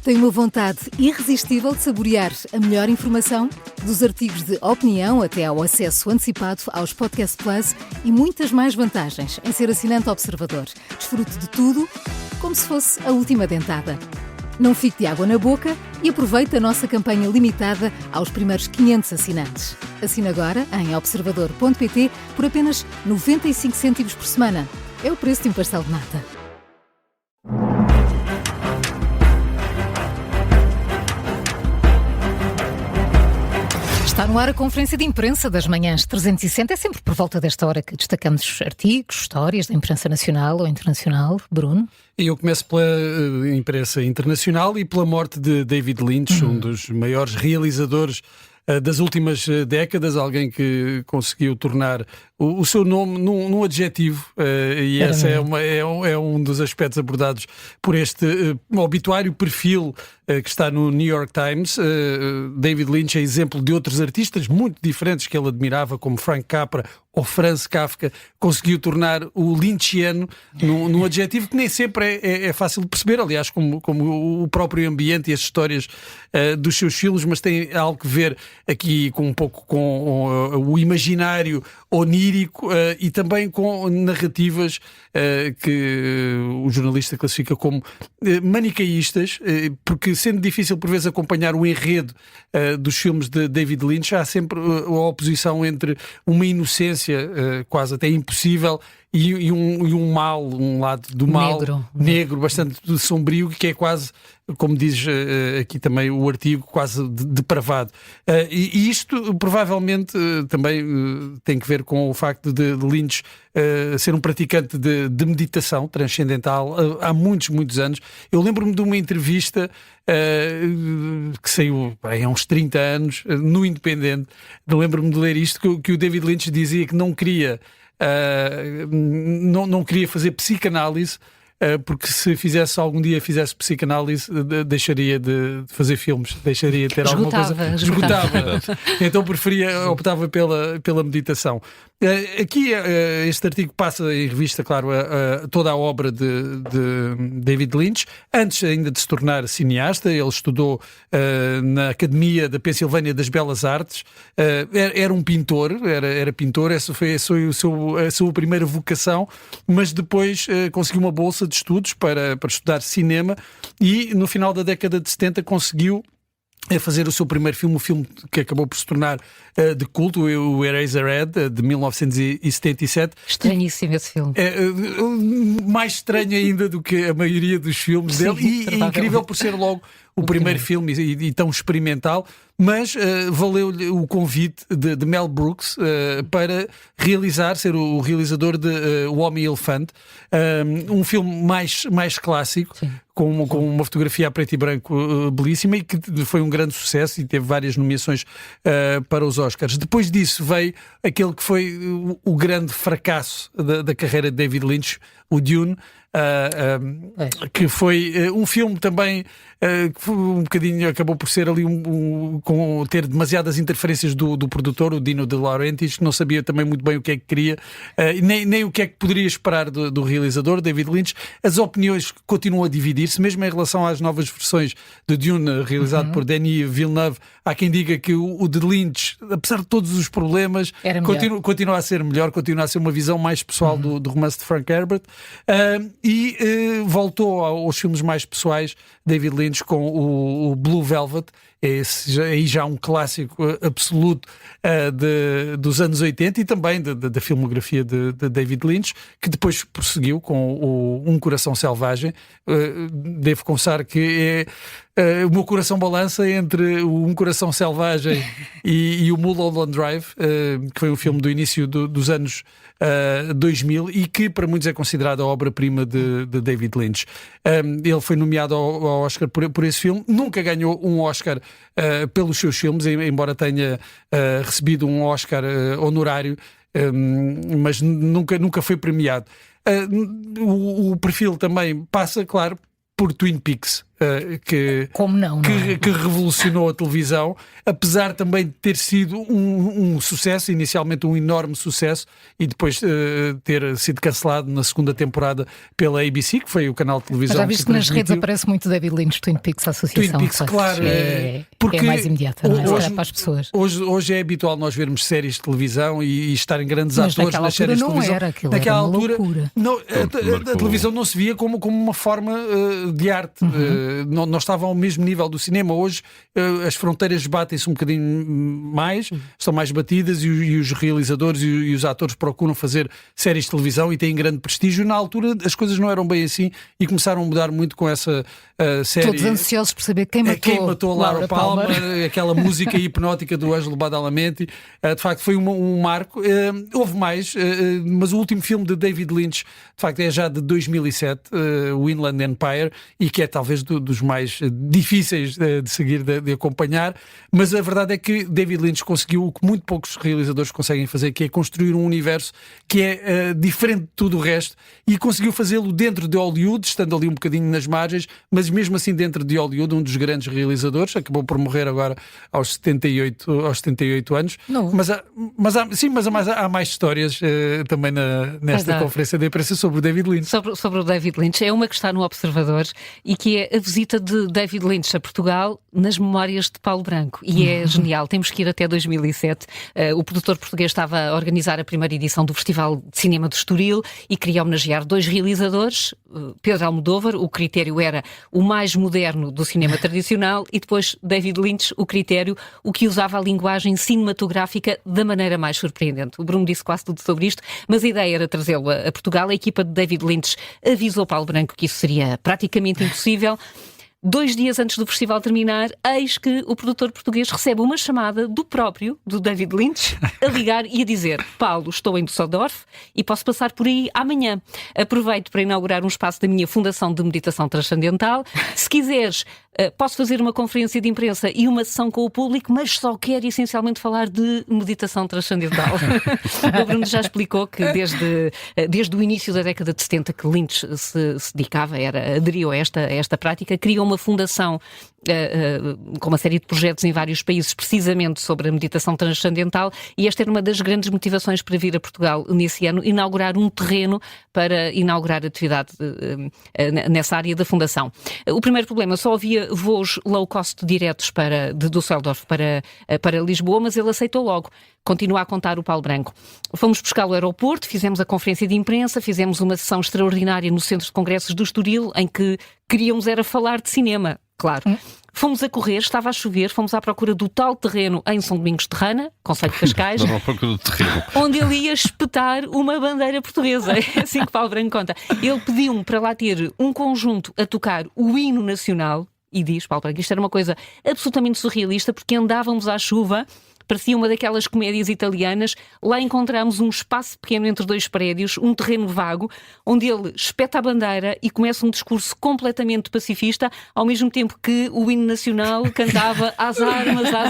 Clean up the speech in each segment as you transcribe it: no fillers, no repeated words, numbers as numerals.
Tem uma vontade irresistível de saborear a melhor informação? Dos artigos de opinião até ao acesso antecipado aos Podcast Plus e muitas mais vantagens em ser assinante Observador. Desfrute de tudo como se fosse a última dentada. Não fique de água na boca e aproveite a nossa campanha limitada aos primeiros 500 assinantes. Assine agora em observador.pt por apenas 95 cêntimos por semana. É o preço de um pastel de nata. Está no ar a conferência de imprensa das manhãs 360. É sempre por volta desta hora que destacamos artigos, histórias da imprensa nacional ou internacional. Bruno? Eu começo pela imprensa internacional e pela morte de David Lynch, um dos maiores realizadores das últimas décadas, alguém que conseguiu tornar o seu nome num adjetivo, e esse é um dos aspectos abordados por este obituário perfil que está no New York Times. David Lynch é exemplo de outros artistas muito diferentes que ele admirava, como Frank Capra ou Franz Kafka. Conseguiu tornar o lynchiano num adjetivo que nem sempre é fácil de perceber, aliás, como o próprio ambiente e as histórias dos seus filmes, mas tem algo a ver aqui com um pouco com o imaginário onírico e também com narrativas que o jornalista classifica como manicaístas, porque sendo difícil por vezes acompanhar o enredo dos filmes de David Lynch, há sempre a oposição entre uma inocência quase até impossível e um mal, um lado do mal negro bastante sombrio, que é quase, como diz aqui também o artigo, quase depravado. E isto provavelmente também tem que ver com o facto de Lynch ser um praticante de meditação transcendental há muitos anos. Eu lembro-me de uma entrevista que saiu há uns 30 anos no Independente. Lembro-me de ler isto, que o David Lynch dizia que não queria fazer psicanálise, porque se algum dia fizesse psicanálise, deixaria de fazer filmes, deixaria de ter alguma coisa. Esgotava. Então optava pela meditação. Aqui este artigo passa em revista, claro, toda a obra de David Lynch. Antes ainda de se tornar cineasta, ele estudou na Academia da Pensilvânia das Belas Artes. Era um pintor, era pintor, essa foi a sua primeira vocação, mas depois conseguiu uma bolsa de estudos para estudar cinema e no final da década de 70 conseguiu fazer o seu primeiro filme, um filme que acabou por se tornar de culto, o Eraserhead, de 1977. Estranhíssimo esse filme. Mais estranho ainda do que a maioria dos filmes dele, e é incrível por ser logo o primeiro filme e tão experimental, mas valeu-lhe o convite de Mel Brooks para ser o realizador de O Homem-Elefante, um filme mais clássico, com uma fotografia a preto e branco belíssima, e que foi um grande sucesso e teve várias nomeações para os Oscars. Depois disso veio aquele que foi o grande fracasso da carreira de David Lynch, o Dune, que foi um filme também que um bocadinho acabou por ser ali com ter demasiadas interferências do produtor, o Dino De Laurentiis, que não sabia também muito bem o que é que queria, nem o que é que poderia esperar do realizador, David Lynch. As opiniões continuam a dividir-se, mesmo em relação às novas versões de Dune, realizado por Denis Villeneuve. Há quem diga que o de Lynch, apesar de todos os problemas, continua a ser melhor, continua a ser uma visão mais pessoal do romance de Frank Herbert. E voltou aos filmes mais pessoais, David Lynch, com o Blue Velvet. Aí já um clássico absoluto dos anos 80 e também da filmografia de David Lynch, que depois prosseguiu com Um Coração Selvagem. Devo confessar que o meu coração balança entre Um Coração Selvagem e o Mulholland Drive, que foi um filme do início dos anos 2000 e que para muitos é considerado a obra-prima de David Lynch. Ele foi nomeado ao Oscar por esse filme, nunca ganhou um Oscar pelos seus filmes, embora tenha recebido um Oscar honorário, mas nunca foi premiado. O perfil também passa, claro, por Twin Peaks. Como não, que revolucionou a televisão, apesar também de ter sido um sucesso, inicialmente um enorme sucesso, e depois ter sido cancelado na segunda temporada pela ABC, que foi o canal de televisão. Já viste que nas redes aparece muito David Lynch, Twin Peaks, a associação. Twin Peaks, claro. Porque é mais imediata, não é? Hoje, para as pessoas. Hoje é habitual nós vermos séries de televisão e estarem grandes atores nas séries de televisão. Naquela altura não, a televisão não se via como uma forma de arte. Não estava ao mesmo nível do cinema. Hoje as fronteiras batem-se um bocadinho mais, estão mais batidas, e os realizadores e os atores procuram fazer séries de televisão e têm grande prestígio. Na altura as coisas não eram bem assim e começaram a mudar muito com essa série. Todos ansiosos por saber quem matou a Laura Palmer. Aquela música hipnótica do Ângelo Badalamenti. De facto foi um marco. Houve mais, mas o último filme de David Lynch, de facto, é já de 2007, o Inland Empire, e que é talvez dos mais difíceis de seguir, de acompanhar. Mas a verdade é que David Lynch conseguiu o que muito poucos realizadores conseguem fazer, que é construir um universo que é diferente de tudo o resto, e conseguiu fazê-lo dentro de Hollywood, estando ali um bocadinho nas margens, mas mesmo assim dentro de Hollywood, um dos grandes realizadores, acabou por morrer agora aos 78 anos. Não. Mas há mais histórias também nesta conferência de imprensa sobre o David Lynch. Sobre o David Lynch. É uma que está no Observador e que é a visita de David Lynch a Portugal nas memórias de Paulo Branco. E é genial. Temos que ir até 2007. O produtor português estava a organizar a primeira edição do Festival de Cinema do Estoril e queria homenagear 2 realizadores. Pedro Almodóvar, o critério era o mais moderno do cinema tradicional, e depois David Lynch, o critério, o que usava a linguagem cinematográfica da maneira mais surpreendente. O Bruno disse quase tudo sobre isto, mas a ideia era trazê-lo a Portugal. A equipa de David Lynch avisou Paulo Branco que isso seria praticamente impossível. 2 dias antes do festival terminar, eis que o produtor português recebe uma chamada do David Lynch, a ligar e a dizer: Paulo, estou em Düsseldorf e posso passar por aí amanhã. Aproveito para inaugurar um espaço da minha Fundação de Meditação Transcendental. Se quiseres, posso fazer uma conferência de imprensa e uma sessão com o público, mas só quero essencialmente falar de meditação transcendental. O Bruno já explicou que desde o início da década de 70 que Lynch se dedicava, aderiu a esta prática, criou uma fundação com uma série de projetos em vários países precisamente sobre a meditação transcendental, e esta era uma das grandes motivações para vir a Portugal nesse ano, inaugurar um terreno para inaugurar atividade nessa área da fundação. O primeiro problema, só havia voos low cost diretos de Düsseldorf para Lisboa, mas ele aceitou logo. Continua a contar o Paulo Branco. Fomos buscá-lo ao aeroporto, fizemos a conferência de imprensa, fizemos uma sessão extraordinária no Centro de Congressos do Estoril, em que queríamos era falar de cinema, claro. Fomos a correr, estava a chover, fomos à procura do tal terreno em São Domingos de Rana, Concelho de Cascais, onde ele ia espetar uma bandeira portuguesa. É assim que Paulo Branco conta. Ele pediu-me para lá ter um conjunto a tocar o hino nacional, e diz Paulo Branco, isto era uma coisa absolutamente surrealista, porque andávamos à chuva, parecia uma daquelas comédias italianas. Lá encontramos um espaço pequeno entre 2 prédios, um terreno vago, onde ele espeta a bandeira e começa um discurso completamente pacifista, ao mesmo tempo que o hino nacional cantava às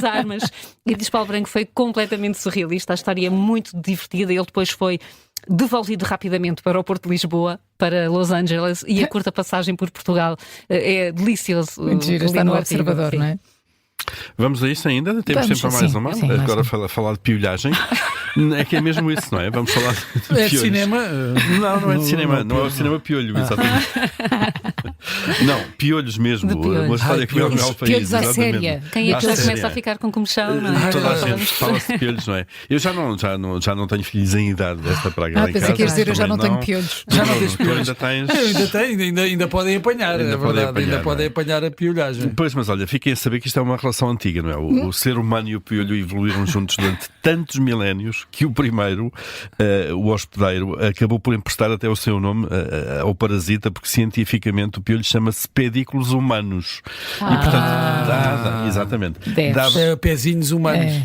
armas. E diz Paulo Branco, foi completamente surrealista, a história é muito divertida. Ele depois foi devolvido rapidamente para o Porto de Lisboa, para Los Angeles, e a curta passagem por Portugal é delicioso. Muito giro, está no Observador, não é? Vamos a isso ainda? Temos tempo para mais uma? Sim, agora falar de piolhagem. É que é mesmo isso, não é? Vamos falar de piolhos. De cinema? Não é de cinema. Não é o cinema piolho, exatamente. Não, piolhos mesmo. Uma história que veio ao meu país. Piolhos à séria. Quem é que já começa a ficar com comichão, não é? Toda a gente fala-se de piolhos, não é? Eu já não tenho filhos em idade desta praga lá em casa. Pensei que ias dizer, eu já não tenho piolhos. Já não tens piolhos? Ainda tens. Ainda podem apanhar, é verdade. Ainda podem apanhar a piolhagem. Pois, mas olha, fiquem a saber que isto é uma relação antiga, não é? O ser humano e o piolho evoluíram juntos durante tantos milénios que o primeiro, o hospedeiro, acabou por emprestar até o seu nome ao parasita, porque cientificamente o piolho chama-se pedículos humanos. E portanto, exatamente. Pezinhos humanos.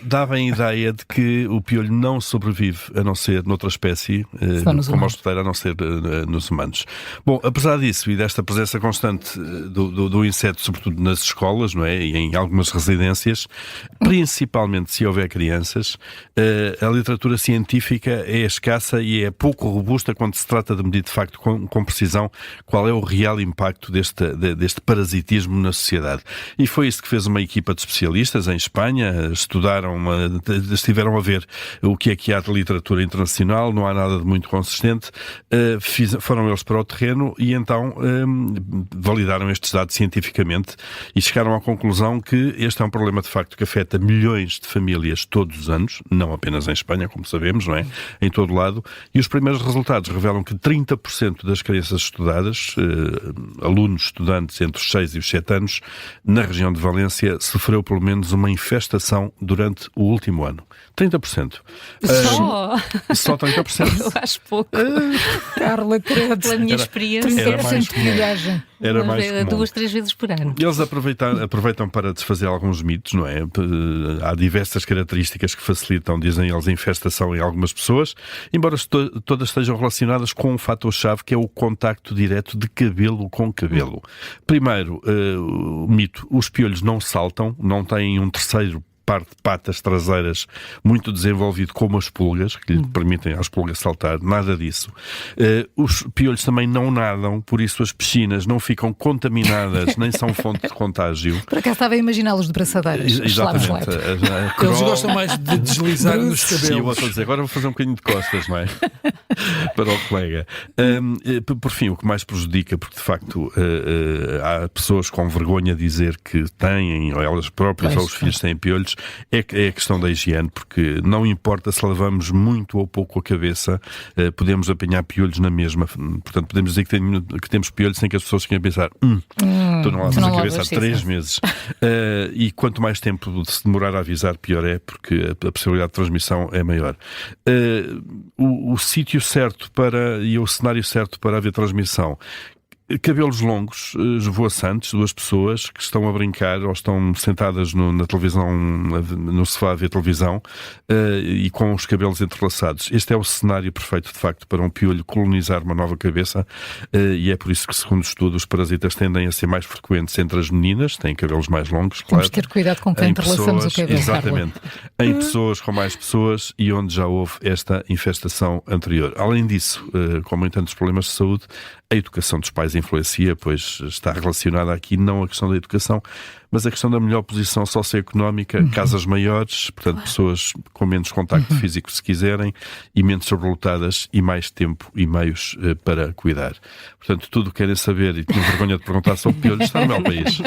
Dava a ideia de que o piolho não sobrevive a não ser noutra espécie, como hospedeiro, a não ser nos humanos. Bom, apesar disso e desta presença constante do inseto, sobretudo nas escolas, não é? E em algumas residências, principalmente se houver crianças, a literatura científica é escassa e é pouco robusta quando se trata de medir de facto com precisão qual é o o real impacto deste parasitismo na sociedade. E foi isso que fez uma equipa de especialistas em Espanha, estiveram a ver o que há de literatura internacional, não há nada de muito consistente, foram eles para o terreno e então validaram estes dados cientificamente e chegaram à conclusão que este é um problema de facto que afeta milhões de famílias todos os anos, não apenas em Espanha, como sabemos, não é? Em todo lado, e os primeiros resultados revelam que 30% das crianças estudadas, alunos, estudantes entre os 6 e os 7 anos, na região de Valência, sofreu pelo menos uma infestação durante o último ano. 30%. Só 30%. Eu acho pouco. Carla, credo. Pela minha experiência. Era mais comum. Era mais comum. 2, 3 vezes por ano. Eles aproveitam para desfazer alguns mitos, não é? Há diversas características que facilitam, dizem eles, a infestação em algumas pessoas, embora todas estejam relacionadas com um fator-chave que é o contacto direto de cabelo com cabelo. Primeiro, o mito, os piolhos não saltam, não têm um terceiro par de patas traseiras muito desenvolvido como as pulgas, que lhe permitem às pulgas saltar, nada disso. Os piolhos também não nadam, por isso as piscinas não ficam contaminadas, nem são fonte de contágio. Por acaso estava a imaginá-los de braçadeiras. Exatamente. Eles gostam mais de deslizar nos cabelos. Sim, eu vou dizer, agora vou fazer um bocadinho de costas, não é? Para o colega. Por fim, o que mais prejudica, porque de facto há pessoas com vergonha de dizer que têm, ou elas próprias, ou os filhos têm piolhos, é a questão da higiene, porque não importa se lavamos muito ou pouco a cabeça, podemos apanhar piolhos na mesma. Portanto, podemos dizer que temos piolhos sem que as pessoas fiquem a pensar tu não lavas a cabeça há 3 meses. E quanto mais tempo se demorar a avisar, pior é, porque a possibilidade de transmissão é maior. O sítio certo e o cenário certo para haver transmissão: cabelos longos, esvoaçantes, 2 pessoas que estão a brincar ou estão sentadas na televisão, no sofá a ver televisão, e com os cabelos entrelaçados. Este é o cenário perfeito, de facto, para um piolho colonizar uma nova cabeça, e é por isso que, segundo estudos, os parasitas tendem a ser mais frequentes entre as meninas, têm cabelos mais longos, claro. Temos de ter cuidado com quem entrelaçamos o cabelo. Exatamente. Em pessoas com mais pessoas e onde já houve esta infestação anterior. Além disso, como em tantos problemas de saúde, a educação dos pais influencia, pois está relacionada aqui não a questão da educação, mas a questão da melhor posição socioeconómica, casas maiores, portanto pessoas com menos contacto físico se quiserem, e menos sobrelotadas e mais tempo e meios para cuidar. Portanto, tudo o que querem saber e tinham vergonha de perguntar sobre piolhos está no meu país.